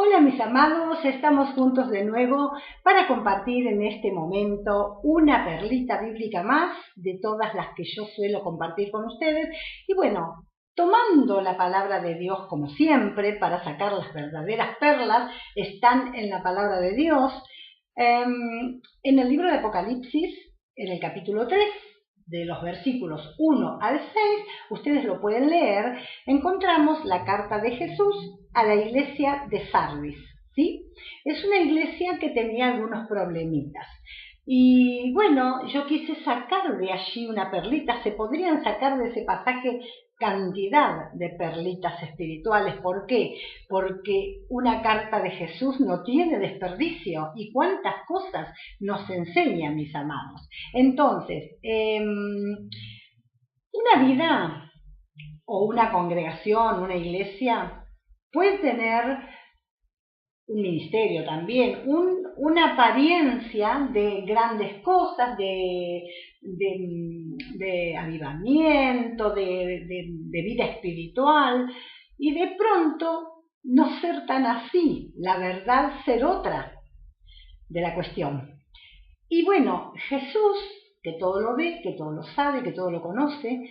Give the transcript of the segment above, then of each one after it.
Hola mis amados, estamos juntos de nuevo para compartir en este momento una perlita bíblica más de todas las que yo suelo compartir con ustedes. Y bueno, tomando la palabra de Dios como siempre para sacar las verdaderas perlas, están en la palabra de Dios, en el libro de Apocalipsis, en el capítulo 3. De los versículos 1 al 6, ustedes lo pueden leer, encontramos la carta de Jesús a la iglesia de Sardis, ¿sí? Es una iglesia que tenía algunos problemitas. Y bueno, yo quise sacar de allí una perlita. Se podrían sacar de ese pasaje cantidad de perlitas espirituales. ¿Por qué? Porque una carta de Jesús no tiene desperdicio. ¿Y cuántas cosas nos enseña, mis amados? Entonces, una vida o una congregación, una iglesia, puede tener un ministerio también, una apariencia de grandes cosas, de avivamiento, de vida espiritual, y de pronto no ser tan así, la verdad ser otra de la cuestión. Y bueno, Jesús, que todo lo ve, que todo lo sabe, que todo lo conoce,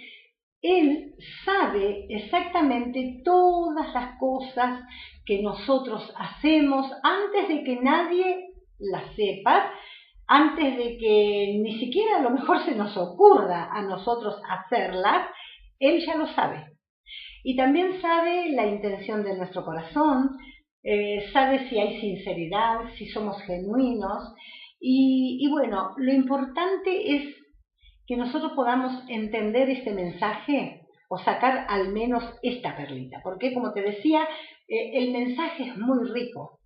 Él sabe exactamente todas las cosas que nosotros hacemos antes de que nadie las sepa, antes de que ni siquiera a lo mejor se nos ocurra a nosotros hacerlas. Él ya lo sabe. Y también sabe la intención de nuestro corazón, sabe si hay sinceridad, si somos genuinos. Y bueno, lo importante es que nosotros podamos entender este mensaje o sacar al menos esta perlita, porque como te decía, el mensaje es muy rico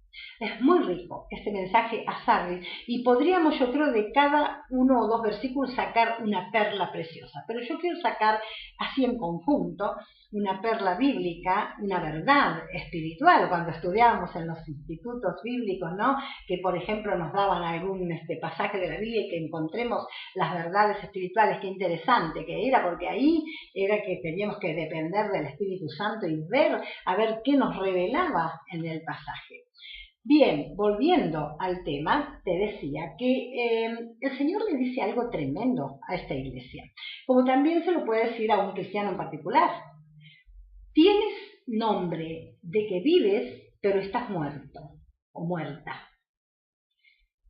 este mensaje a Sardis, y podríamos, yo creo, de cada uno o dos versículos sacar una perla preciosa, pero yo quiero sacar así en conjunto una perla bíblica, una verdad espiritual. Cuando estudiábamos en los institutos bíblicos, ¿no?, que por ejemplo nos daban algún pasaje de la Biblia y que encontremos las verdades espirituales, qué interesante que era, porque ahí era que teníamos que depender del Espíritu Santo y ver, a ver qué nos revelaba en el pasaje. Bien, volviendo al tema, te decía que el Señor le dice algo tremendo a esta iglesia, como también se lo puede decir a un cristiano en particular. Tienes nombre de que vives, pero estás muerto o muerta.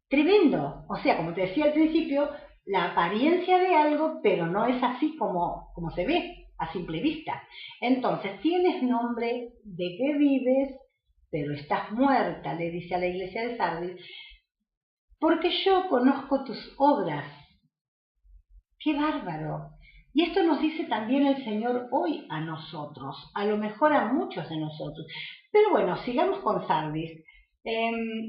Tremendo. O sea, como te decía al principio, la apariencia de algo, pero no es así como se ve a simple vista. Entonces, tienes nombre de que vives, pero estás muerta, le dice a la iglesia de Sardis, porque yo conozco tus obras. ¡Qué bárbaro! Y esto nos dice también el Señor hoy a nosotros, a lo mejor a muchos de nosotros. Pero bueno, sigamos con Sardis.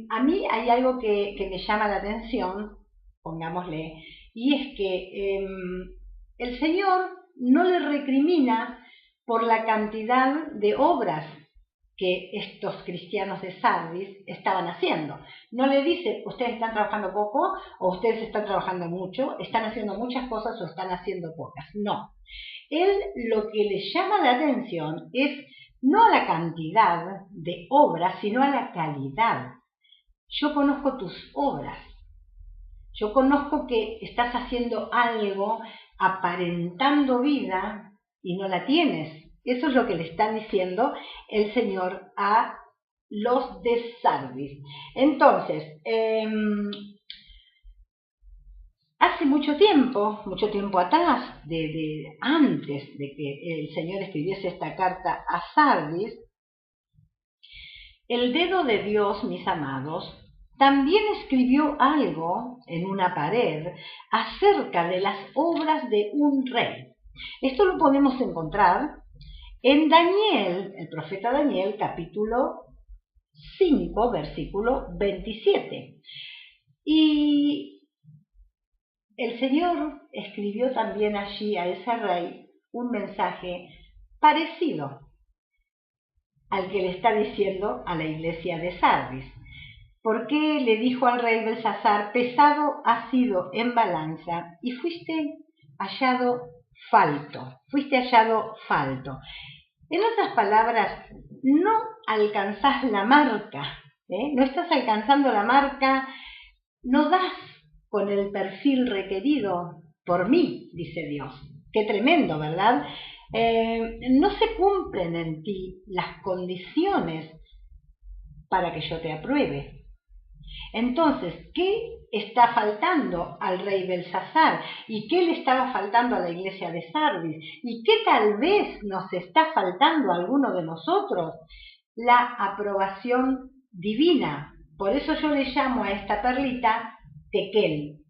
A mí hay algo que me llama la atención, pongámosle, y es que el Señor no le recrimina por la cantidad de obras que estos cristianos de Sardis estaban haciendo. No le dice, ustedes están trabajando poco o ustedes están trabajando mucho, están haciendo muchas cosas o están haciendo pocas. No. Él lo que le llama la atención es no a la cantidad de obras, sino a la calidad. Yo conozco tus obras. Yo conozco que estás haciendo algo aparentando vida y no la tienes. Eso es lo que le está diciendo el Señor a los de Sardis. Entonces, hace mucho tiempo atrás, antes de que el Señor escribiese esta carta a Sardis, el dedo de Dios, mis amados, también escribió algo en una pared acerca de las obras de un rey. Esto lo podemos encontrar en Daniel, el profeta Daniel, capítulo 5, versículo 27. Y el Señor escribió también allí a ese rey un mensaje parecido al que le está diciendo a la iglesia de Sardis. Porque le dijo al rey Belsasar, pesado has sido en balanza y fuiste hallado falto. En otras palabras, no alcanzás la marca, no estás alcanzando la marca, no das con el perfil requerido por mí, dice Dios. Qué tremendo, ¿verdad? No se cumplen en ti las condiciones para que yo te apruebe. Entonces, ¿qué está faltando al rey Belsasar? ¿Y qué le estaba faltando a la iglesia de Sardis? ¿Y qué tal vez nos está faltando a alguno de nosotros? La aprobación divina. Por eso yo le llamo a esta perlita Tekel,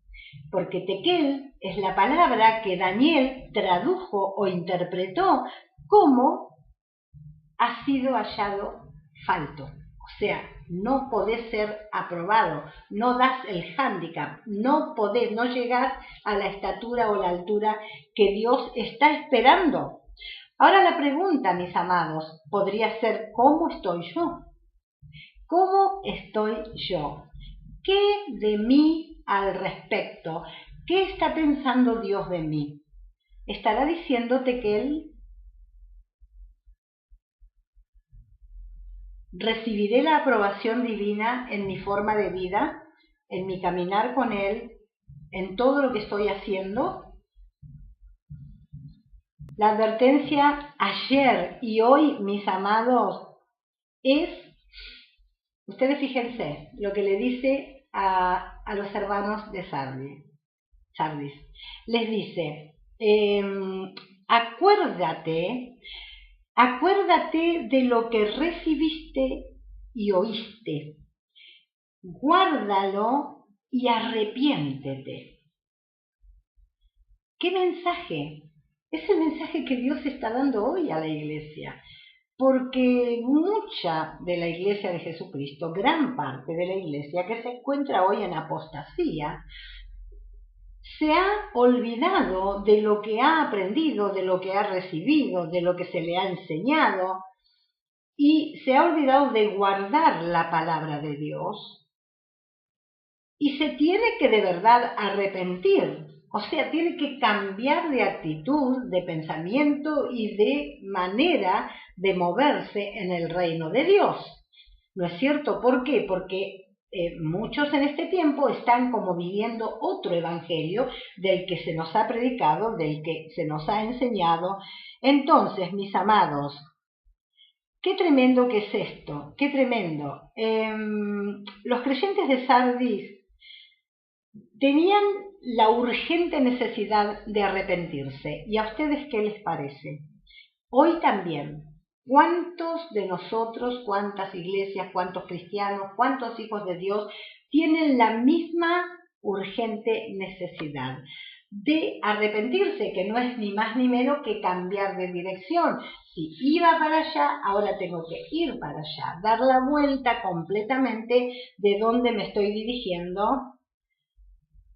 porque Tekel es la palabra que Daniel tradujo o interpretó como ha sido hallado falto. O sea, no podés ser aprobado, no das el hándicap, no llegás a la estatura o la altura que Dios está esperando. Ahora la pregunta, mis amados, podría ser, ¿cómo estoy yo? ¿Cómo estoy yo? ¿Qué de mí al respecto? ¿Qué está pensando Dios de mí? ¿Estará diciéndote que Él recibiré la aprobación divina en mi forma de vida, en mi caminar con Él, en todo lo que estoy haciendo? La advertencia ayer y hoy, mis amados, es, ustedes fíjense, lo que le dice a los hermanos de Sardis. Les dice, acuérdate de lo que recibiste y oíste. Guárdalo y arrepiéntete. ¿Qué mensaje? Es el mensaje que Dios está dando hoy a la iglesia. Porque mucha de la iglesia de Jesucristo, gran parte de la iglesia que se encuentra hoy en apostasía, se ha olvidado de lo que ha aprendido, de lo que ha recibido, de lo que se le ha enseñado, y se ha olvidado de guardar la palabra de Dios, y se tiene que de verdad arrepentir, o sea, tiene que cambiar de actitud, de pensamiento y de manera de moverse en el reino de Dios. ¿No es cierto? ¿Por qué? Porque muchos en este tiempo están como viviendo otro evangelio del que se nos ha predicado, del que se nos ha enseñado. Entonces, mis amados, qué tremendo que es esto, qué tremendo. Los creyentes de Sardis tenían la urgente necesidad de arrepentirse. ¿Y a ustedes qué les parece? Hoy también. ¿Cuántos de nosotros, cuántas iglesias, cuántos cristianos, cuántos hijos de Dios tienen la misma urgente necesidad de arrepentirse, que no es ni más ni menos que cambiar de dirección? Si iba para allá, ahora tengo que ir para allá, dar la vuelta completamente de donde me estoy dirigiendo,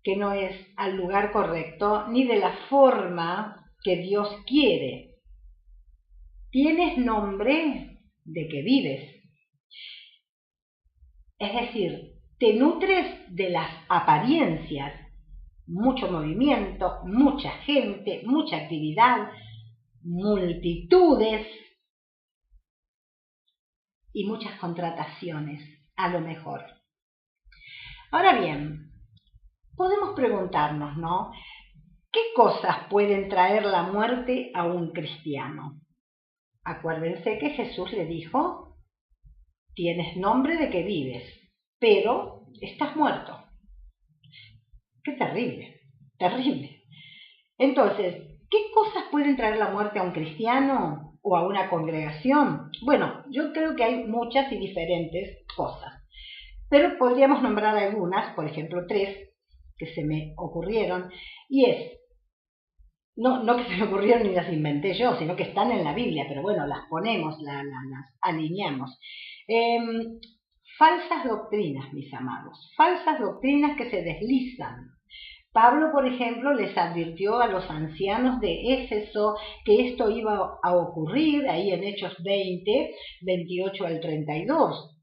que no es al lugar correcto, ni de la forma que Dios quiere. Tienes nombre de que vives. Es decir, te nutres de las apariencias, mucho movimiento, mucha gente, mucha actividad, multitudes y muchas contrataciones, a lo mejor. Ahora bien, podemos preguntarnos, ¿no? ¿Qué cosas pueden traer la muerte a un cristiano? Acuérdense que Jesús le dijo, tienes nombre de que vives, pero estás muerto. Qué terrible, terrible. Entonces, ¿qué cosas pueden traer la muerte a un cristiano o a una congregación? Bueno, yo creo que hay muchas y diferentes cosas, pero podríamos nombrar algunas, por ejemplo 3, que se me ocurrieron, y es, no que se me ocurrieron ni las inventé yo, sino que están en la Biblia, pero bueno, las ponemos, las alineamos. Falsas doctrinas, mis amados, falsas doctrinas que se deslizan. Pablo, por ejemplo, les advirtió a los ancianos de Éfeso que esto iba a ocurrir, ahí en Hechos 20, 28 al 32.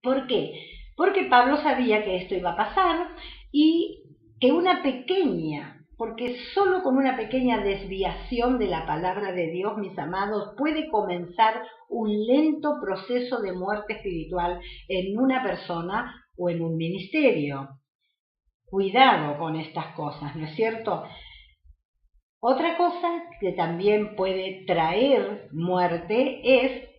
¿Por qué? Porque Pablo sabía que esto iba a pasar y que una pequeña porque solo con una pequeña desviación de la palabra de Dios, mis amados, puede comenzar un lento proceso de muerte espiritual en una persona o en un ministerio. Cuidado con estas cosas, ¿no es cierto? Otra cosa que también puede traer muerte es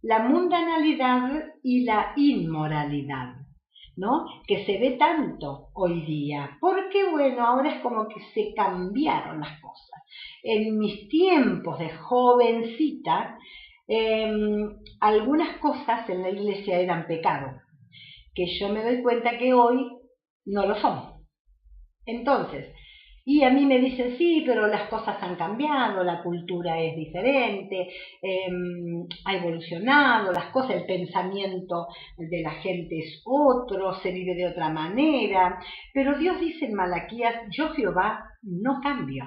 la mundanalidad y la inmoralidad, ¿no? Que se ve tanto hoy día, porque bueno, ahora es como que se cambiaron las cosas. En mis tiempos de jovencita, algunas cosas en la iglesia eran pecado, que yo me doy cuenta que hoy no lo son. Entonces, y a mí me dicen, sí, pero las cosas han cambiado, la cultura es diferente, ha evolucionado, las cosas, el pensamiento de la gente es otro, se vive de otra manera. Pero Dios dice en Malaquías, yo Jehová no cambio.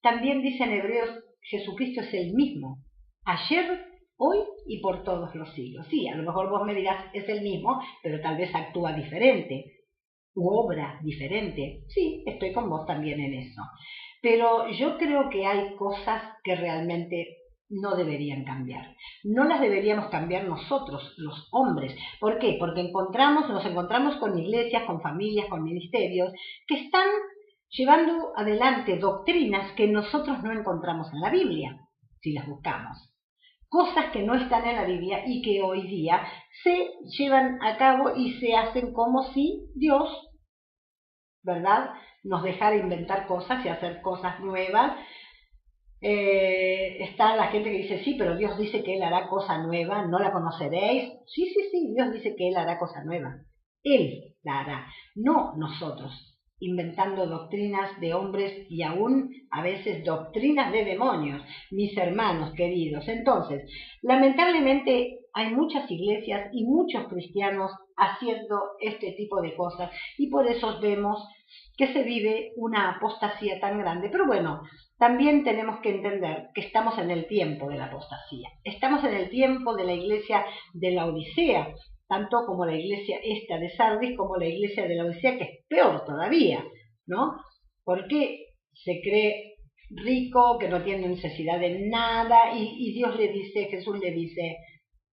También dice en Hebreos, Jesucristo es el mismo, ayer, hoy y por todos los siglos. Sí, a lo mejor vos me dirás, es el mismo, pero tal vez actúa diferente. U obra diferente. Sí, estoy con vos también en eso. Pero yo creo que hay cosas que realmente no deberían cambiar. No las deberíamos cambiar nosotros, los hombres. ¿Por qué? Porque nos encontramos con iglesias, con familias, con ministerios que están llevando adelante doctrinas que nosotros no encontramos en la Biblia, si las buscamos. Cosas que no están en la Biblia y que hoy día se llevan a cabo y se hacen como si Dios, ¿verdad?, nos dejara inventar cosas y hacer cosas nuevas. Está la gente que dice, sí, pero Dios dice que Él hará cosa nueva, ¿no la conoceréis? Sí, Dios dice que Él hará cosa nueva. Él la hará, no nosotros, inventando doctrinas de hombres y aún a veces doctrinas de demonios, mis hermanos queridos. Entonces, lamentablemente hay muchas iglesias y muchos cristianos haciendo este tipo de cosas y por eso vemos que se vive una apostasía tan grande. Pero bueno, también tenemos que entender que estamos en el tiempo de la apostasía. Estamos en el tiempo de la iglesia de la Odisea, tanto como la iglesia esta de Sardis, como la iglesia de la Odisea, que es peor todavía, ¿no? Porque se cree rico, que no tiene necesidad de nada, y Dios le dice, Jesús le dice,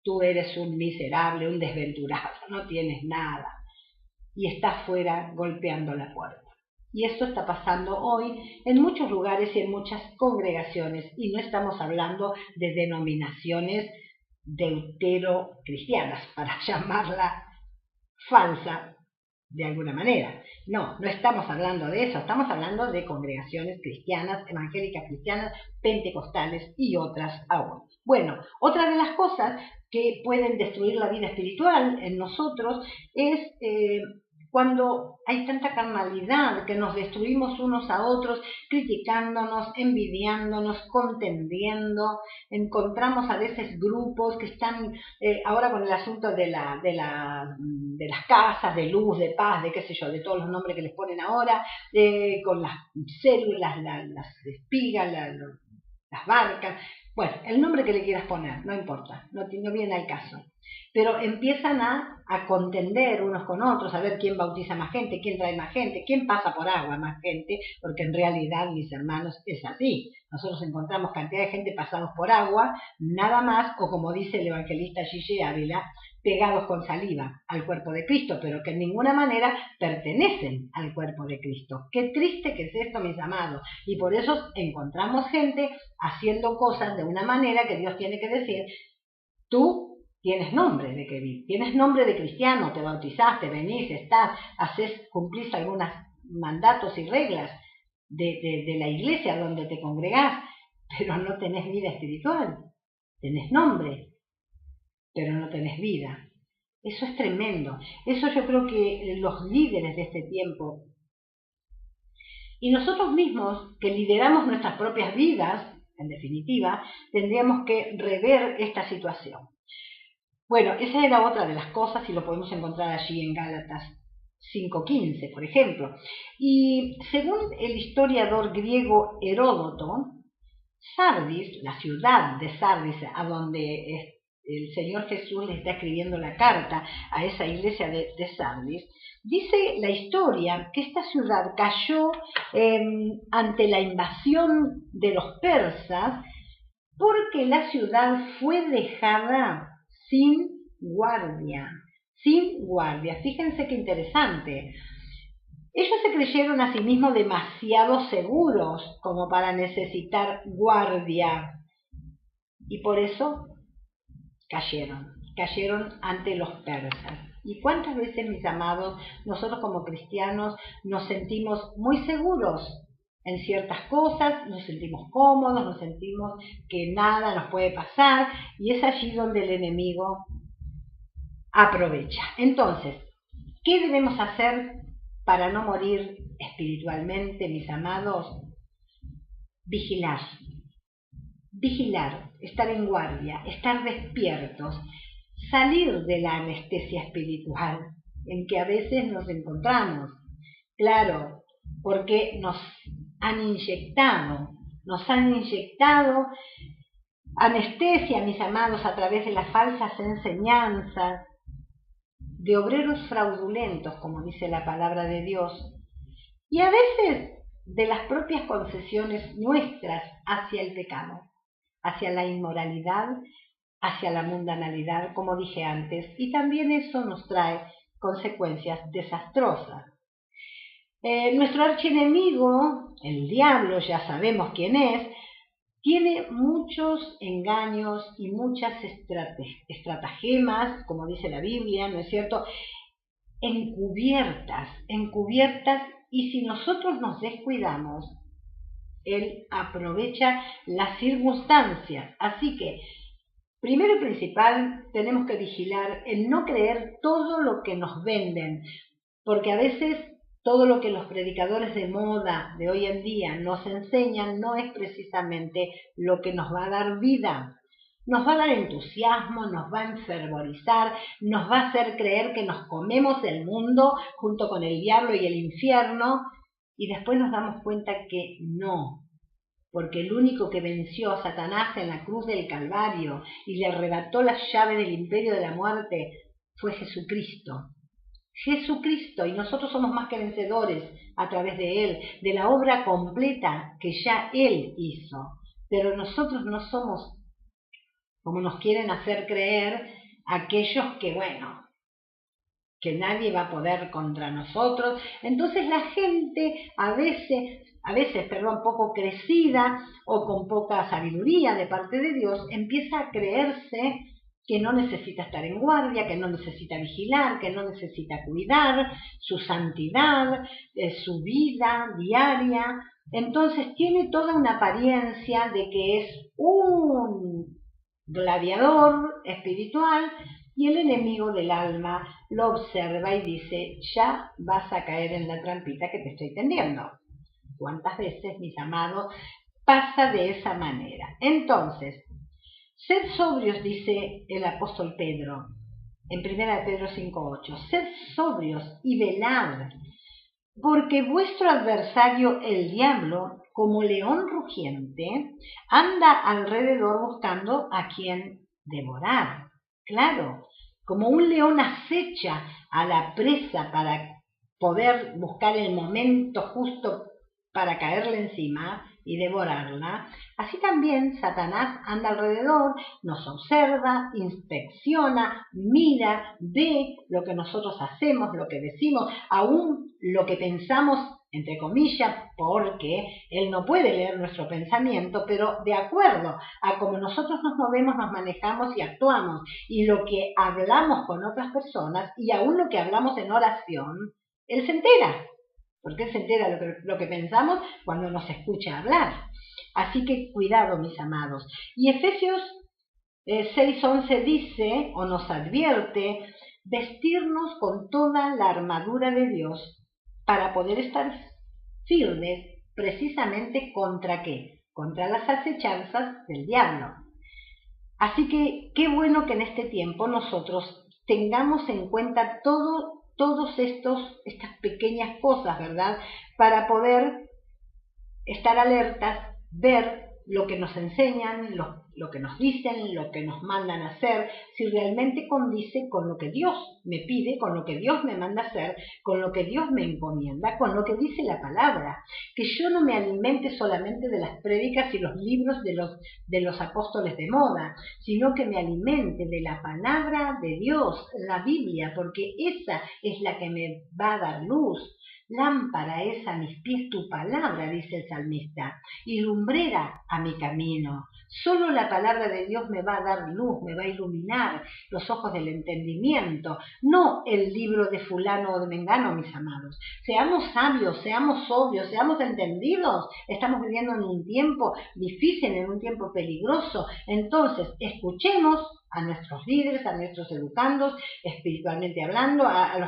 tú eres un miserable, un desventurado, no tienes nada. Y está afuera golpeando la puerta. Y esto está pasando hoy en muchos lugares y en muchas congregaciones, y no estamos hablando de denominaciones deutero-cristianas, para llamarla falsa de alguna manera. No estamos hablando de eso, estamos hablando de congregaciones cristianas, evangélicas cristianas, pentecostales y otras aún. Bueno, otra de las cosas que pueden destruir la vida espiritual en nosotros es cuando hay tanta carnalidad que nos destruimos unos a otros, criticándonos, envidiándonos, contendiendo. Encontramos a veces grupos que están ahora con el asunto de las casas, de luz, de paz, de qué sé yo, de todos los nombres que les ponen ahora, con las células, las espigas, las barcas. Bueno, el nombre que le quieras poner, no importa, no viene al caso. Pero empiezan a contender unos con otros, a ver quién bautiza más gente, quién trae más gente, quién pasa por agua más gente, porque en realidad, mis hermanos, es así. Nosotros encontramos cantidad de gente pasados por agua, nada más, o como dice el evangelista Gigi Ávila, pegados con saliva al cuerpo de Cristo, pero que en ninguna manera pertenecen al cuerpo de Cristo. Qué triste que es esto, mis amados. Y por eso encontramos gente haciendo cosas de una manera que Dios tiene que decir, tú tienes nombre tienes nombre de cristiano, te bautizaste, venís, estás, cumplís algunos mandatos y reglas de la iglesia donde te congregás, pero no tenés vida espiritual. Tenés nombre, pero no tenés vida. Eso es tremendo. Eso yo creo que los líderes de este tiempo y nosotros mismos, que lideramos nuestras propias vidas, en definitiva, tendríamos que rever esta situación. Bueno, esa era otra de las cosas y lo podemos encontrar allí en Gálatas 5:15, por ejemplo. Y según el historiador griego Heródoto, Sardis, la ciudad de Sardis, a donde el Señor Jesús le está escribiendo la carta a esa iglesia de Sardis, dice la historia que esta ciudad cayó ante la invasión de los persas porque la ciudad fue dejada sin guardia. Sin guardia. Fíjense qué interesante. Ellos se creyeron a sí mismos demasiado seguros como para necesitar guardia. Y por eso cayeron ante los persas. ¿Y cuántas veces, mis amados, nosotros como cristianos nos sentimos muy seguros en ciertas cosas, nos sentimos cómodos, nos sentimos que nada nos puede pasar, y es allí donde el enemigo aprovecha? Entonces, ¿qué debemos hacer para no morir espiritualmente, mis amados? Vigilar, estar en guardia, estar despiertos, salir de la anestesia espiritual en que a veces nos encontramos. Claro, porque nos han inyectado anestesia, mis amados, a través de las falsas enseñanzas, de obreros fraudulentos, como dice la palabra de Dios, y a veces de las propias concesiones nuestras hacia el pecado, hacia la inmoralidad, hacia la mundanalidad, como dije antes, y también eso nos trae consecuencias desastrosas. Nuestro archienemigo, el diablo, ya sabemos quién es, tiene muchos engaños y muchas estratagemas, como dice la Biblia, ¿no es cierto?, encubiertas, y si nosotros nos descuidamos, él aprovecha las circunstancias. Así que, primero y principal, tenemos que vigilar en no creer todo lo que nos venden, porque a veces todo lo que los predicadores de moda de hoy en día nos enseñan no es precisamente lo que nos va a dar vida. Nos va a dar entusiasmo, nos va a enfervorizar, nos va a hacer creer que nos comemos el mundo junto con el diablo y el infierno, y después nos damos cuenta que no, porque el único que venció a Satanás en la cruz del Calvario y le arrebató las llaves del imperio de la muerte fue Jesucristo. Y nosotros somos más que vencedores a través de Él, de la obra completa que ya Él hizo. Pero nosotros no somos, como nos quieren hacer creer, aquellos que, que nadie va a poder contra nosotros. Entonces la gente a veces, poco crecida o con poca sabiduría de parte de Dios, empieza a creerse que no necesita estar en guardia, que no necesita vigilar, que no necesita cuidar su santidad, su vida diaria. Entonces tiene toda una apariencia de que es un gladiador espiritual, y el enemigo del alma lo observa y dice: ya vas a caer en la trampita que te estoy tendiendo. ¿Cuántas veces, mis amados, pasa de esa manera? Entonces, sed sobrios, dice el apóstol Pedro, en 1 Pedro 5:8, sed sobrios y velad, porque vuestro adversario el diablo, como león rugiente, anda alrededor buscando a quien devorar. Claro, como un león acecha a la presa para poder buscar el momento justo para caerle encima y devorarla, así también Satanás anda alrededor, nos observa, inspecciona, mira, ve lo que nosotros hacemos, lo que decimos, aún lo que pensamos, entre comillas, porque él no puede leer nuestro pensamiento, pero de acuerdo a cómo nosotros nos movemos, nos manejamos y actuamos, y lo que hablamos con otras personas, y aún lo que hablamos en oración, él se entera. Porque él se entera lo que pensamos cuando nos escucha hablar. Así que cuidado, mis amados. Y Efesios 6:11 dice, o nos advierte, vestirnos con toda la armadura de Dios para poder estar firmes precisamente ¿contra qué? Contra las acechanzas del diablo. Así que qué bueno que en este tiempo nosotros tengamos en cuenta todas estas pequeñas cosas, ¿verdad? Para poder estar alertas, ver lo que nos enseñan, lo que nos dicen, lo que nos mandan a hacer, si realmente condice con lo que Dios me pide, con lo que Dios me manda a hacer, con lo que Dios me encomienda, con lo que dice la palabra. Que yo no me alimente solamente de las prédicas y los libros de los apóstoles de moda, sino que me alimente de la palabra de Dios, la Biblia, porque esa es la que me va a dar luz. Lámpara es a mis pies tu palabra, dice el salmista, y lumbrera a mi camino. Solo la palabra de Dios me va a dar luz, me va a iluminar los ojos del entendimiento, no el libro de fulano o de mengano, mis amados. Seamos sabios, seamos sobrios, seamos entendidos. Estamos viviendo en un tiempo difícil, en un tiempo peligroso. Entonces, escuchemos a nuestros líderes, a nuestros educandos, espiritualmente hablando, a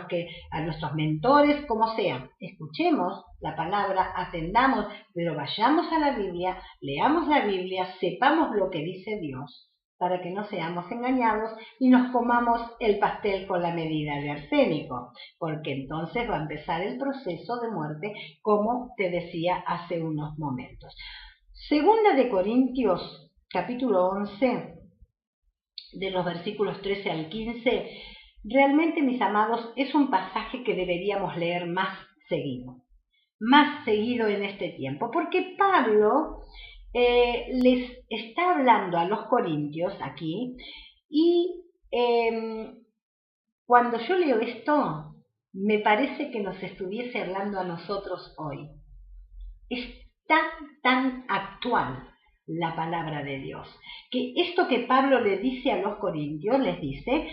nuestros mentores, como sea. Escuchemos la palabra, atendamos, pero vayamos a la Biblia, leamos la Biblia, sepamos lo que dice Dios, para que no seamos engañados y nos comamos el pastel con la medida de arsénico, porque entonces va a empezar el proceso de muerte, como te decía hace unos momentos. Segunda de Corintios, capítulo 11, de los versículos 13 al 15, realmente, mis amados, es un pasaje que deberíamos leer más seguido en este tiempo, porque Pablo les está hablando a los corintios aquí, y cuando yo leo esto, me parece que nos estuviese hablando a nosotros hoy. Es tan actual la palabra de Dios, que esto que Pablo le dice a los corintios, les dice,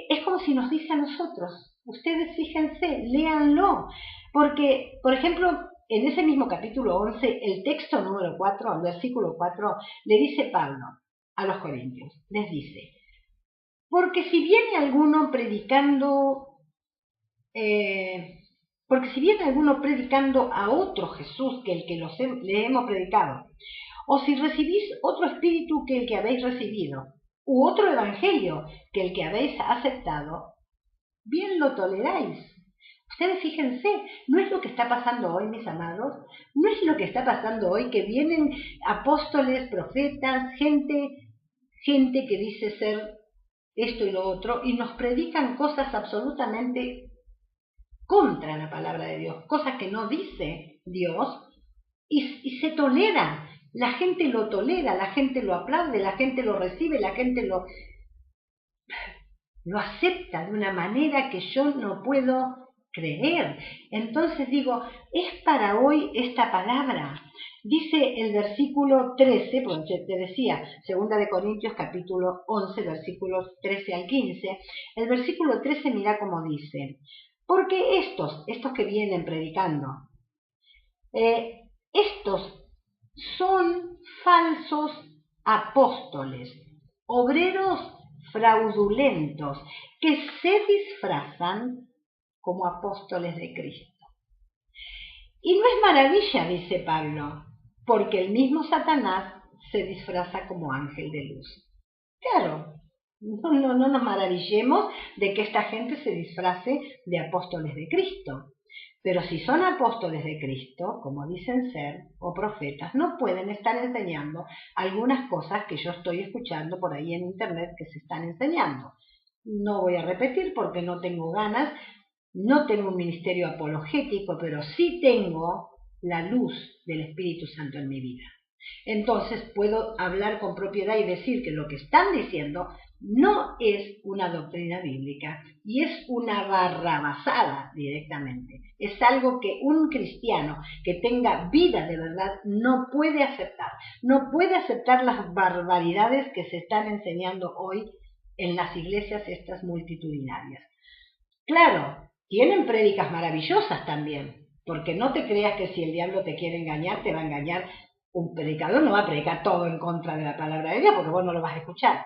es como si nos dice a nosotros. Ustedes fíjense, léanlo, porque, por ejemplo, en ese mismo capítulo 11, el texto número 4, el versículo 4, le dice Pablo a los corintios, les dice, porque si viene alguno predicando a otro Jesús que el que le hemos predicado, o si recibís otro espíritu que el que habéis recibido, u otro evangelio que el que habéis aceptado, bien lo toleráis. Ustedes fíjense, no es lo que está pasando hoy, mis amados, no es lo que está pasando hoy, que vienen apóstoles, profetas, gente que dice ser esto y lo otro, y nos predican cosas absolutamente contra la palabra de Dios, cosas que no dice Dios, y se tolera. La gente lo tolera, la gente lo aplaude, la gente lo recibe, la gente lo acepta de una manera que yo no puedo creer. Entonces digo, es para hoy esta palabra. Dice el versículo 13, porque te decía, 2 de Corintios capítulo 11, versículos 13 al 15, el versículo 13 mira cómo dice, porque estos que vienen predicando, estos son falsos apóstoles, obreros fraudulentos, que se disfrazan como apóstoles de Cristo. Y no es maravilla, dice Pablo, porque el mismo Satanás se disfraza como ángel de luz. Claro, no nos maravillemos de que esta gente se disfrace de apóstoles de Cristo. Pero si son apóstoles de Cristo, como dicen ser, o profetas, no pueden estar enseñando algunas cosas que yo estoy escuchando por ahí en internet que se están enseñando. No voy a repetir porque no tengo ganas, no tengo un ministerio apologético, pero sí tengo la luz del Espíritu Santo en mi vida. Entonces puedo hablar con propiedad y decir que lo que están diciendo no es una doctrina bíblica y es una barrabasada directamente. Es algo que un cristiano que tenga vida de verdad no puede aceptar. No puede aceptar las barbaridades que se están enseñando hoy en las iglesias estas multitudinarias. Claro, tienen prédicas maravillosas también, porque no te creas que si el diablo te quiere engañar, te va a engañar. Un predicador no va a predicar todo en contra de la palabra de Dios, porque vos no lo vas a escuchar.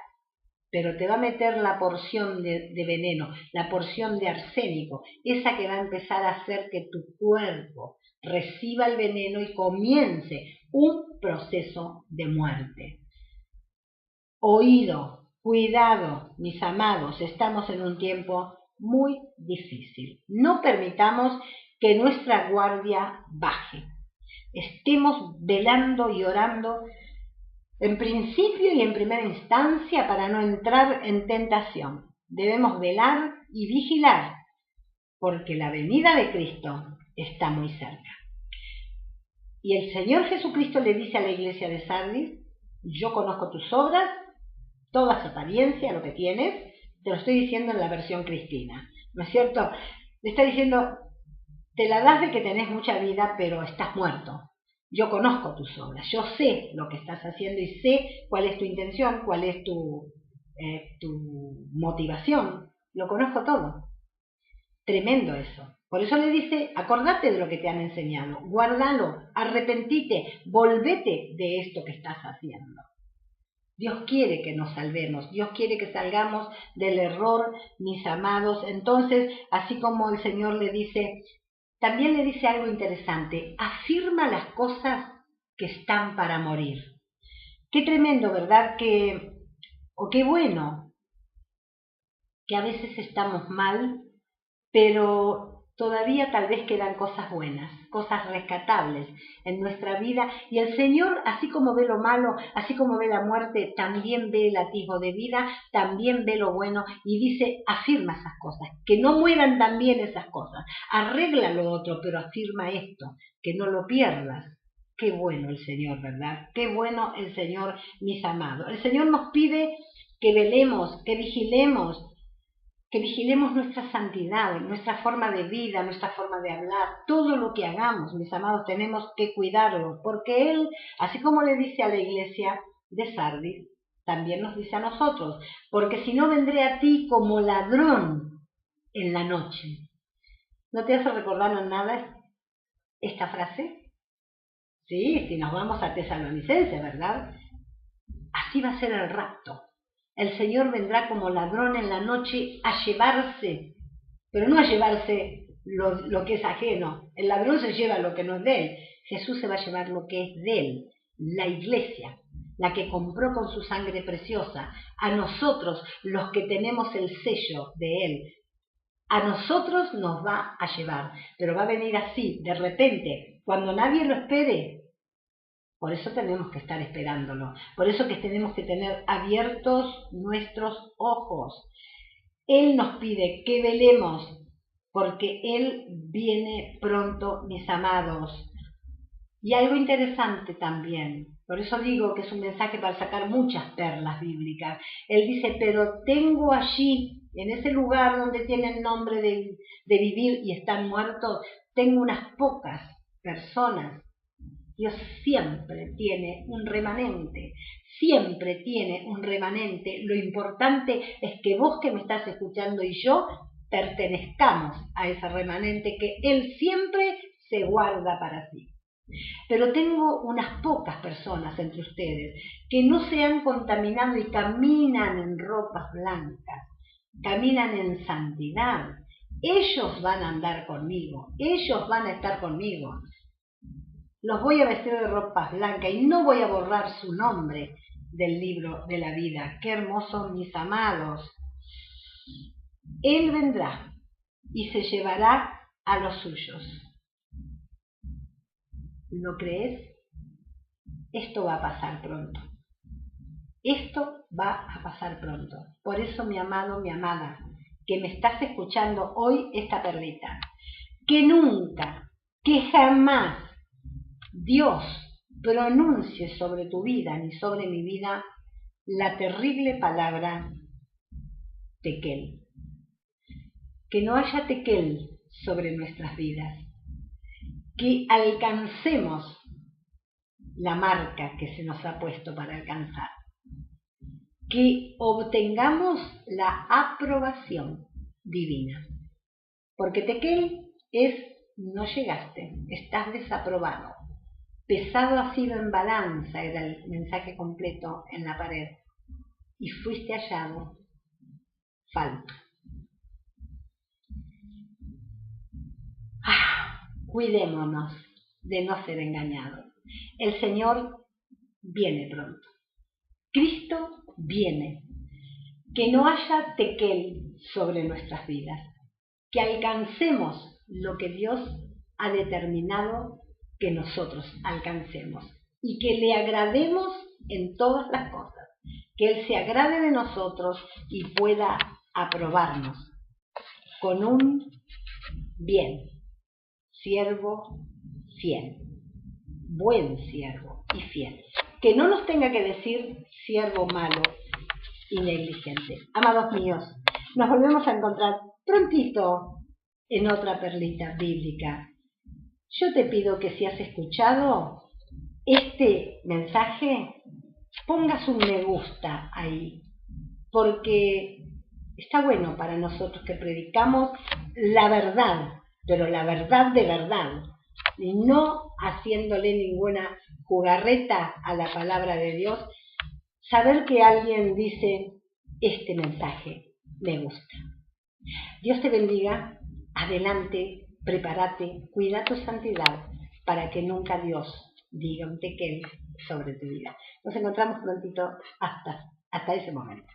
Pero te va a meter la porción de veneno, la porción de arsénico, esa que va a empezar a hacer que tu cuerpo reciba el veneno y comience un proceso de muerte. Oído, cuidado, mis amados, estamos en un tiempo muy difícil. No permitamos que nuestra guardia baje. Estemos velando y orando En principio y en primera instancia, para no entrar en tentación, debemos velar y vigilar, porque la venida de Cristo está muy cerca. Y el Señor Jesucristo le dice a la iglesia de Sardis: yo conozco tus obras, toda su apariencia, lo que tienes, te lo estoy diciendo en la versión cristina, ¿no es cierto? Le está diciendo, te la das de que tenés mucha vida, pero estás muerto. Yo conozco tus obras, yo sé lo que estás haciendo y sé cuál es tu intención, cuál es tu motivación. Lo conozco todo. Tremendo eso. Por eso le dice, acordate de lo que te han enseñado, guárdalo, arrepentite, volvete de esto que estás haciendo. Dios quiere que nos salvemos, Dios quiere que salgamos del error, mis amados. Entonces, así como el Señor le dice, también le dice algo interesante, afirma las cosas que están para morir. Qué tremendo, ¿verdad? Qué bueno que a veces estamos mal, pero todavía tal vez quedan cosas buenas, cosas rescatables en nuestra vida. Y el Señor, así como ve lo malo, así como ve la muerte, también ve el atisbo de vida, también ve lo bueno y dice, afirma esas cosas, que no mueran también esas cosas, arregla lo otro, pero afirma esto, que no lo pierdas. Qué bueno el Señor, ¿verdad? Qué bueno el Señor, mis amados. El Señor nos pide que velemos, que vigilemos nuestra santidad, nuestra forma de vida, nuestra forma de hablar, todo lo que hagamos, mis amados, tenemos que cuidarlo, porque Él, así como le dice a la iglesia de Sardis, también nos dice a nosotros, porque si no vendré a ti como ladrón en la noche. ¿No te hace recordar nada esta frase? Sí, si nos vamos a Tesalonicenses, ¿verdad? Así va a ser el rapto. El Señor vendrá como ladrón en la noche a llevarse, pero no a llevarse lo que es ajeno. El ladrón se lleva lo que no es de él. Jesús se va a llevar lo que es de él, la iglesia, la que compró con su sangre preciosa. A nosotros, los que tenemos el sello de él, a nosotros nos va a llevar, pero va a venir así, de repente, cuando nadie lo espere. Por eso tenemos que estar esperándolo, por eso que tenemos que tener abiertos nuestros ojos. Él nos pide que velemos, porque Él viene pronto, mis amados. Y algo interesante también, por eso digo que es un mensaje para sacar muchas perlas bíblicas. Él dice, pero tengo allí, en ese lugar donde tienen nombre de vivir y están muertos, tengo unas pocas personas. Dios siempre tiene un remanente, siempre tiene un remanente. Lo importante es que vos que me estás escuchando y yo pertenezcamos a ese remanente que Él siempre se guarda para sí. Pero tengo unas pocas personas entre ustedes que no se han contaminado y caminan en ropas blancas, caminan en santidad. Ellos van a andar conmigo, ellos van a estar conmigo. Los voy a vestir de ropas blancas y no voy a borrar su nombre del libro de la vida. ¡Qué hermosos, mis amados! Él vendrá y se llevará a los suyos. ¿Lo crees? Esto va a pasar pronto. Esto va a pasar pronto. Por eso, mi amado, mi amada, que me estás escuchando hoy esta perlita, que nunca, que jamás Dios pronuncie sobre tu vida ni sobre mi vida la terrible palabra tequel. Que no haya tequel sobre nuestras vidas. Que alcancemos la marca que se nos ha puesto para alcanzar. Que obtengamos la aprobación divina. Porque tequel es no llegaste, estás desaprobado. Pesado ha sido en balanza, era el mensaje completo en la pared, y fuiste hallado falto. Cuidémonos de no ser engañados. El Señor viene pronto. Cristo viene. Que no haya tequel sobre nuestras vidas. Que alcancemos lo que Dios ha determinado que nosotros alcancemos. Y que le agrademos en todas las cosas, que Él se agrade de nosotros y pueda aprobarnos con un bien, siervo fiel, buen siervo y fiel, que no nos tenga que decir siervo malo y negligente. Amados míos, nos volvemos a encontrar prontito en otra perlita bíblica. Yo te pido que si has escuchado este mensaje, pongas un me gusta ahí, porque está bueno para nosotros que predicamos la verdad, pero la verdad de verdad, y no haciéndole ninguna jugarreta a la palabra de Dios, saber que alguien dice, este mensaje me gusta. Dios te bendiga, adelante, prepárate, cuida tu santidad, para que nunca Dios diga un tequel sobre tu vida. Nos encontramos prontito hasta ese momento.